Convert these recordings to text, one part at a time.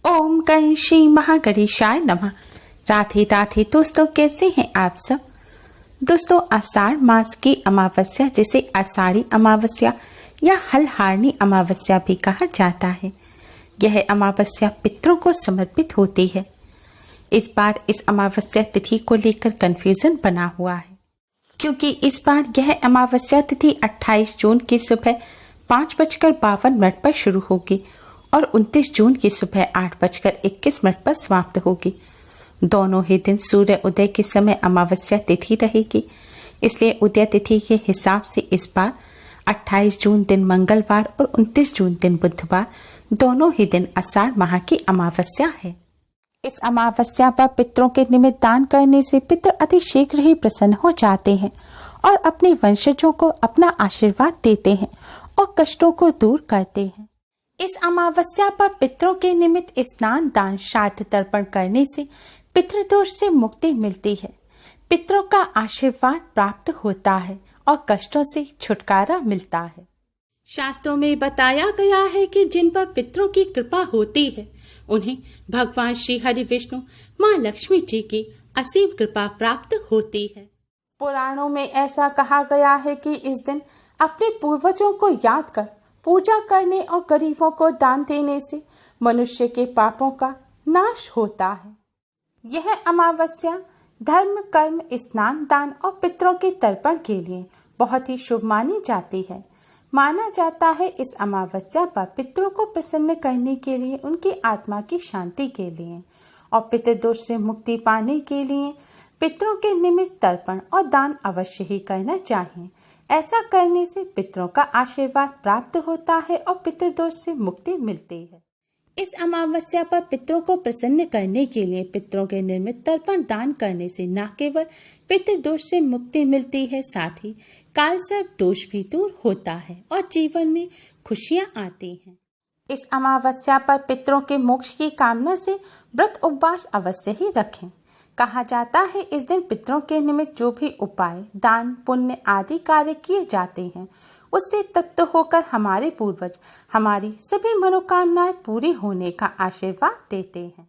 ओम गण श्री महागणेशाय नमः। राधे राधे दोस्तों, कैसे हैं आप सब। दोस्तों, आषाढ़ मास की अमावस्या जिसे आषाढ़ी अमावस्या या हलहारनी अमावस्या भी कहा जाता है, यह अमावस्या पितरों को समर्पित होती है। इस बार इस अमावस्या तिथि को लेकर कंफ्यूजन बना हुआ है, क्योंकि इस बार यह अमावस्या तिथि 28 जून की सुबह 5:52 पर शुरू होगी और 29 जून की सुबह 8:21 पर समाप्त होगी। दोनों ही दिन सूर्य उदय के समय अमावस्या तिथि रहेगी। इसलिए उदय तिथि के हिसाब से इस बार 28 जून दिन मंगलवार और 29 जून दिन बुधवार दोनों ही दिन आषाढ़ माह की अमावस्या है। इस अमावस्या पर पितरों के निमित्त दान करने से पितर अति शीघ्र ही प्रसन्न हो जाते हैं और अपने वंशजों को अपना आशीर्वाद देते हैं और कष्टों को दूर करते हैं। इस अमावस्या पर पितरों के निमित्त स्नान, दान, श्राद्ध तर्पण करने से पितृदोष से मुक्ति मिलती है, पितरों का आशीर्वाद प्राप्त होता है और कष्टों से छुटकारा मिलता है। शास्त्रों में बताया गया है कि जिन पर पितरों की कृपा होती है उन्हें भगवान श्री हरि विष्णु माँ लक्ष्मी जी की असीम कृपा प्राप्त होती है। पुराणों में ऐसा कहा गया है कि इस दिन अपने पूर्वजों को याद कर पूजा करने और गरीबों को दान देने से मनुष्य के पापों का नाश होता है। यह अमावस्या धर्म, कर्म, स्नान, दान और पितरों के तर्पण के लिए बहुत ही शुभ मानी जाती है। माना जाता है इस अमावस्या पर पितरों को प्रसन्न करने के लिए, उनकी आत्मा की शांति के लिए और पितृदोष से मुक्ति पाने के लिए पितरों के निमित्त तर्पण और दान अवश्य ही करना चाहिए। ऐसा करने से पितरों का आशीर्वाद प्राप्त होता है और पितृदोष से मुक्ति मिलती है। इस अमावस्या पर पितरों को प्रसन्न करने के लिए पितरों के निर्मित तर्पण दान करने से न केवल पितृदोष से मुक्ति मिलती है, साथ ही काल सर्प दोष भी दूर होता है और जीवन में खुशियां आती हैं। इस अमावस्या पर पितरों के मोक्ष की कामना से व्रत उपवास अवश्य ही रखें। कहा जाता है इस दिन पितरों के निमित्त जो भी उपाय, दान, पुण्य आदि कार्य किए जाते हैं उससे तृप्त होकर हमारे पूर्वज हमारी सभी मनोकामनाएं पूरी होने का आशीर्वाद देते हैं।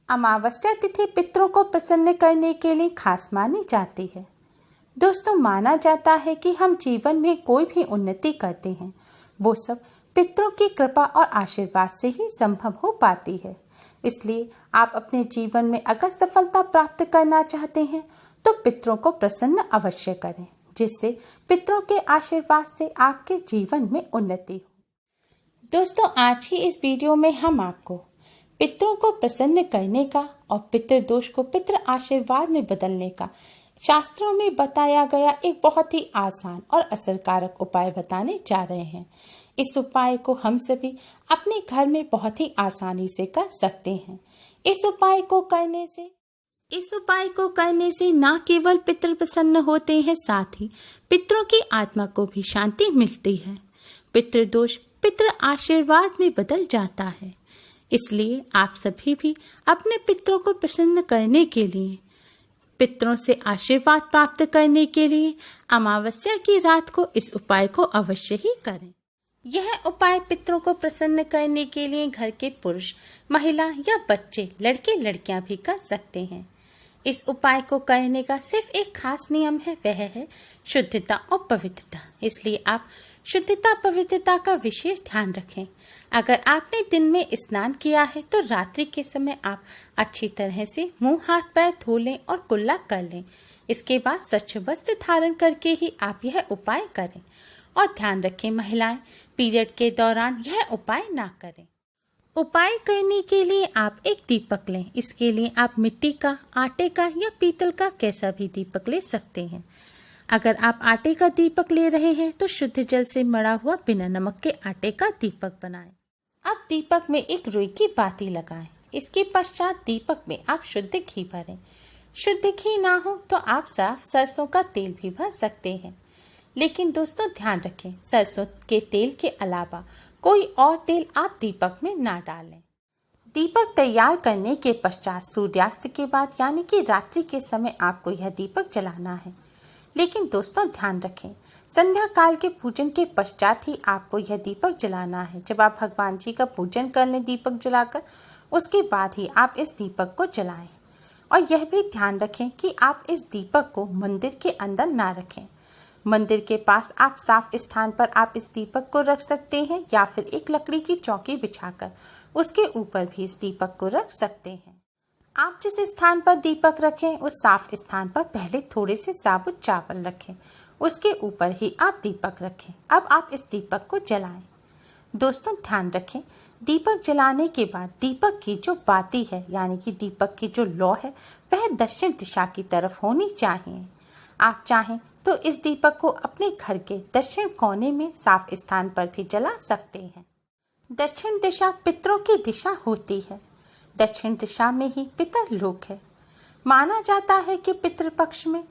अमावस्या तिथि पितरों को प्रसन्न करने के लिए खास मानी जाती है। दोस्तों, माना जाता है कि हम जीवन में कोई भी उन्नति करते हैं वो सब पितरों की कृपा और आशीर्वाद से ही संभव हो पाती है। इसलिए आप अपने जीवन में अगर सफलता प्राप्त करना चाहते हैं तो पितरों को प्रसन्न अवश्य करें, जिससे पितरों के आशीर्वाद से आपके जीवन में उन्नति हो। दोस्तों, आज की इस वीडियो में हम आपको पितरों को प्रसन्न करने का और पितृदोष को पितृ आशीर्वाद में बदलने का शास्त्रों में बताया गया एक बहुत ही आसान और असरकारक उपाय बताने जा रहे हैं। इस उपाय को हम सभी अपने घर में बहुत ही आसानी से कर सकते हैं। इस उपाय को करने से न केवल पितृ प्रसन्न होते हैं, साथ ही पितरों की आत्मा को भी शांति मिलती है। पितृदोष पितृ आशीर्वाद में बदल जाता है। इसलिए आप सभी भी अपने पितरों को प्रसन्न करने के लिए, पितरों से आशीर्वाद प्राप्त करने के लिए अमावस्या की रात को इस उपाय को अवश्य ही करें। यह उपाय पितरों को प्रसन्न करने के लिए घर के पुरुष, महिला या बच्चे, लड़के लड़कियां भी कर सकते हैं। इस उपाय को करने का सिर्फ एक खास नियम है, वह है शुद्धता और पवित्रता। इसलिए आप शुद्धता पवित्रता का विशेष ध्यान रखें। अगर आपने दिन में स्नान किया है तो रात्रि के समय आप अच्छी तरह से मुंह, हाथ, पैर धो लें और कुल्ला कर लें। इसके बाद स्वच्छ वस्त्र धारण करके ही आप यह उपाय करें। और ध्यान रखें, महिलाएं पीरियड के दौरान यह उपाय ना करें। उपाय करने के लिए आप एक दीपक लें। इसके लिए आप मिट्टी का, आटे का या पीतल का कैसा भी दीपक ले सकते हैं। अगर आप आटे का दीपक ले रहे हैं तो शुद्ध जल से मढ़ा हुआ बिना नमक के आटे का दीपक बनाएं। अब दीपक में एक रुई की बाती लगाएं। इसके पश्चात दीपक में आप शुद्ध घी भरें। शुद्ध घी ना हो तो आप साफ सरसों का तेल भी भर सकते हैं। लेकिन दोस्तों, ध्यान रखें, सरसों के तेल के अलावा कोई और तेल आप दीपक में ना डालें। दीपक तैयार करने के पश्चात सूर्यास्त के बाद यानी कि रात्रि के समय आपको यह दीपक जलाना है। लेकिन दोस्तों, ध्यान रखें, संध्या काल के पूजन के पश्चात ही आपको यह दीपक जलाना है। जब आप भगवान जी का पूजन कर लें दीपक जलाकर, उसके बाद ही आप इस दीपक को जलाएं। और यह भी ध्यान रखें कि आप इस दीपक को मंदिर के अंदर ना रखें। मंदिर के पास आप साफ स्थान पर आप इस दीपक को रख सकते हैं या फिर एक लकड़ी की चौकी बिछाकर उसके ऊपर भी इस दीपक को रख सकते हैं। आप जिस स्थान पर दीपक रखें उस साफ स्थान पर पहले थोड़े से साबुत चावल रखें, उसके ऊपर ही आप दीपक रखें। अब आप इस दीपक को जलाएं। दोस्तों ध्यान रखें, दीपक जलाने के बाद दीपक की जो बाती है यानी कि दीपक की जो लौ है वह दक्षिण दिशा की तरफ होनी चाहिए। आप चाहें तो इस दीपक को अपने घर के दक्षिण कोने में साफ स्थान पर भी जला सकते हैं। दक्षिण दिशा पितरों की दिशा होती है। दक्षिण दिशा में ही पितरलोक है। माना जाता है कि पितृपक्ष में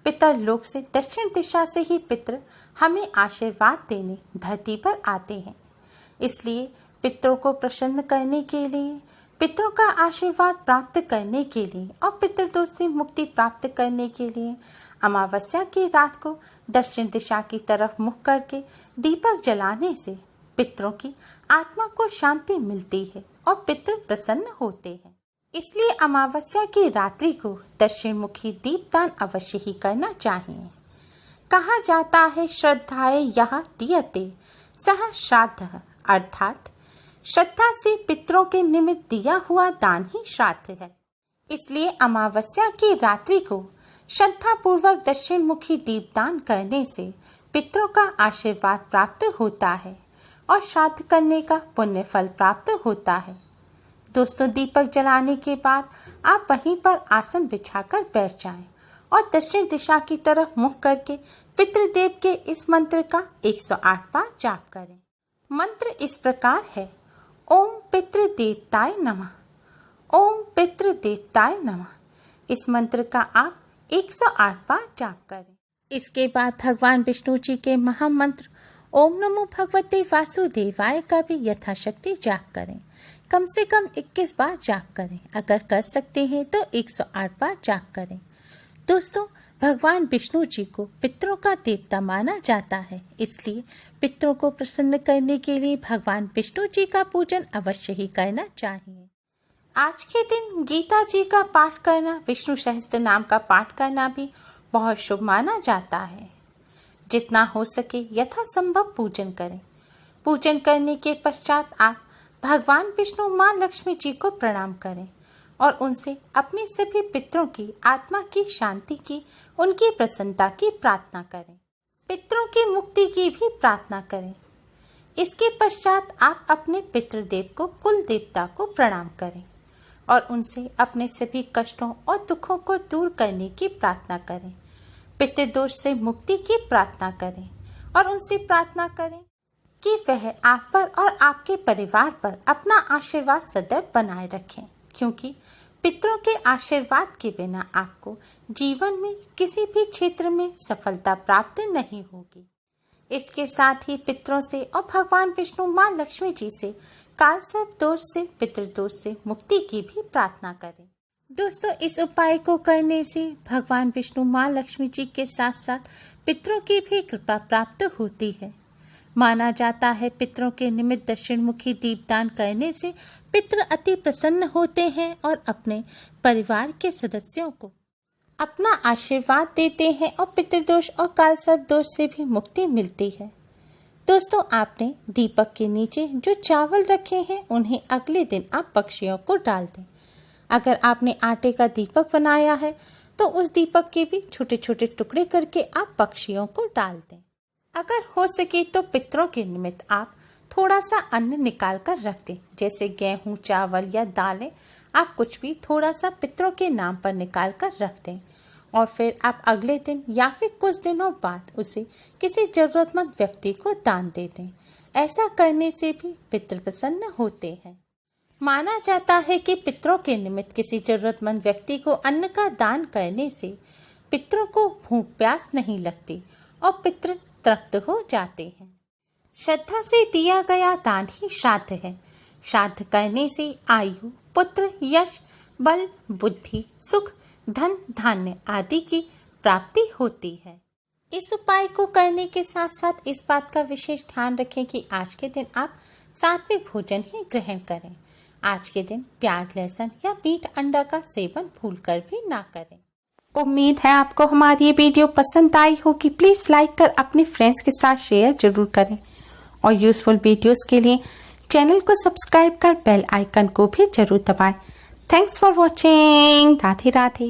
पितरलोक से दक्षिण दिशा से ही पितृ हमें आशीर्वाद देने धरती पर आते हैं। इसलिए पितरों को प्रसन्न करने के लिए, पितरों का आशीर्वाद प्राप्त करने के लिए और पितृदोष से मुक्ति प्राप्त करने के लिए अमावस्या की रात को दक्षिण दिशा की तरफ मुख करके दीपक जलाने से पितरों की आत्मा को शांति मिलती है और पितृ प्रसन्न होते हैं। इसलिए अमावस्या की रात्रि को दक्षिण मुखी दीपदान अवश्य ही करना चाहिए। कहा जाता है श्रद्धाए यह दीयते सह श्राद्ध, अर्थात श्रद्धा से पितरों के निमित्त दिया हुआ दान ही श्राद्ध है। इसलिए अमावस्या की रात्रि को श्रद्धा पूर्वक दक्षिण मुखी दीपदान करने से पितरों का आशीर्वाद प्राप्त होता है और श्राद्ध करने का पुण्य फल प्राप्त होता है। दोस्तों दीपक जलाने के बाद आप वहीं पर आसन बिछाकर बैठ जाएं और दक्षिण दिशा की तरफ मुख करके पितृदेव के इस मंत्र का 108 बार जाप करें। मंत्र इस प्रकार है, ओम पितृदेवताय नमः, ओम पितृदेवताय नमः। इस मंत्र का आप 108 बार जाप करें। इसके बाद भगवान विष्णु जी के महामंत्र ओम नमो भगवते वासुदेवाय का भी यथाशक्ति जाप करें। कम से कम 21 बार जाप करें। अगर कर सकते हैं तो 108 बार जाप करें। दोस्तों भगवान विष्णु जी को पितरों का देवता माना जाता है, इसलिए पितरों को प्रसन्न करने के लिए भगवान विष्णु जी का पूजन अवश्य ही करना चाहिए। आज के दिन गीता जी का पाठ करना, विष्णु सहस्त्र नाम का पाठ करना भी बहुत शुभ माना जाता है। जितना हो सके यथासंभव पूजन करें। पूजन करने के पश्चात आप भगवान विष्णु माँ लक्ष्मी जी को प्रणाम करें और उनसे अपने सभी पितरों की आत्मा की शांति की, उनकी प्रसन्नता की प्रार्थना करें। पितरों की मुक्ति की भी प्रार्थना करें। इसके पश्चात आप अपने पितृदेव को, कुल देवता को प्रणाम करें और उनसे अपने सभी कष्टों और दुखों को दूर करने की प्रार्थना करें। पितृदोष से मुक्ति की प्रार्थना करें और उनसे प्रार्थना करें कि वह आप पर और आपके परिवार पर अपना आशीर्वाद सदैव बनाए रखें, क्योंकि पितरों के आशीर्वाद के बिना आपको जीवन में किसी भी क्षेत्र में सफलता प्राप्त नहीं होगी। इसके साथ ही पितरों से और भगवान विष्णु माँ लक्ष्मी जी से कालसर्प दोष से, पितृदोष से मुक्ति की भी प्रार्थना करें। दोस्तों इस उपाय को करने से भगवान विष्णु माँ लक्ष्मी जी के साथ साथ पितरों की भी कृपा प्राप्त होती है। माना जाता है पितरों के निमित्त दक्षिण मुखी दीपदान करने से पितृ अति प्रसन्न होते हैं और अपने परिवार के सदस्यों को अपना आशीर्वाद देते हैं और पितृदोष और कालसर्प दोष से भी मुक्ति मिलती है। दोस्तों आपने दीपक के नीचे जो चावल रखे हैं उन्हें अगले दिन आप पक्षियों को डाल दें। अगर आपने आटे का दीपक बनाया है तो उस दीपक के भी छोटे छोटे टुकड़े करके आप पक्षियों को डाल दें। अगर हो सके तो पितरों के निमित्त आप थोड़ा सा अन्न निकाल कर रख दें, जैसे गेहूं, चावल या दालें। आप कुछ भी थोड़ा सा पितरों के नाम पर निकाल कर रख दें और फिर आप अगले दिन या फिर कुछ दिनों बाद उसे किसी जरूरतमंद व्यक्ति को दान दे दें। ऐसा करने से भी पितृ प्रसन्न होते हैं। माना जाता है कि पितरों के निमित्त किसी जरूरतमंद व्यक्ति को अन्न का दान करने से पितरों को भूख प्यास नहीं लगती और पितृ तृप्त हो जाते हैं। श्रद्धा से दिया गया दान ही श्राद्ध है। श्राद्ध करने से आयु, पुत्र, यश, बल, बुद्धि, सुख, धन, धान्य आदि की प्राप्ति होती है। इस उपाय को करने के साथ साथ इस बात का विशेष ध्यान रखें कि आज के दिन आप सात्विक भोजन ही ग्रहण करें। आज के दिन प्याज, लहसुन या मीट अंडा का सेवन भूलकर भी ना करें। उम्मीद है आपको हमारी ये वीडियो पसंद आई होगी। प्लीज लाइक कर अपने फ्रेंड्स के साथ शेयर जरूर करें और यूजफुल वीडियोस के लिए चैनल को सब्सक्राइब कर बेल आइकन को भी जरूर दबाएं। Thanks for watching. Radhe Radhe.